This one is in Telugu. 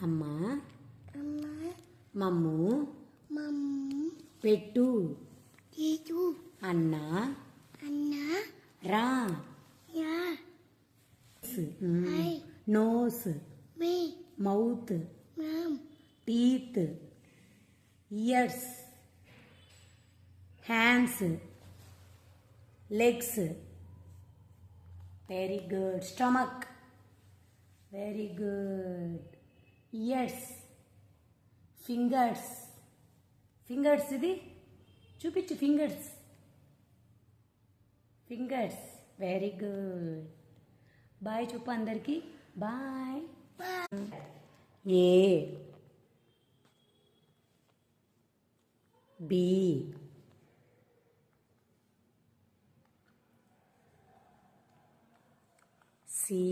అమ్మ అమ్మ మమ్ము మమ్ము పెట్టు ఏటు అన్న అన్న రా యా ఐ నోస్ మీ మౌత్ మమ్ teeth ears hands legs very good stomach very good ears fingers fingers ఇది చూపించు fingers fingers very good boy చెప్పు అందరికీ బాయ్ ఏ బి సి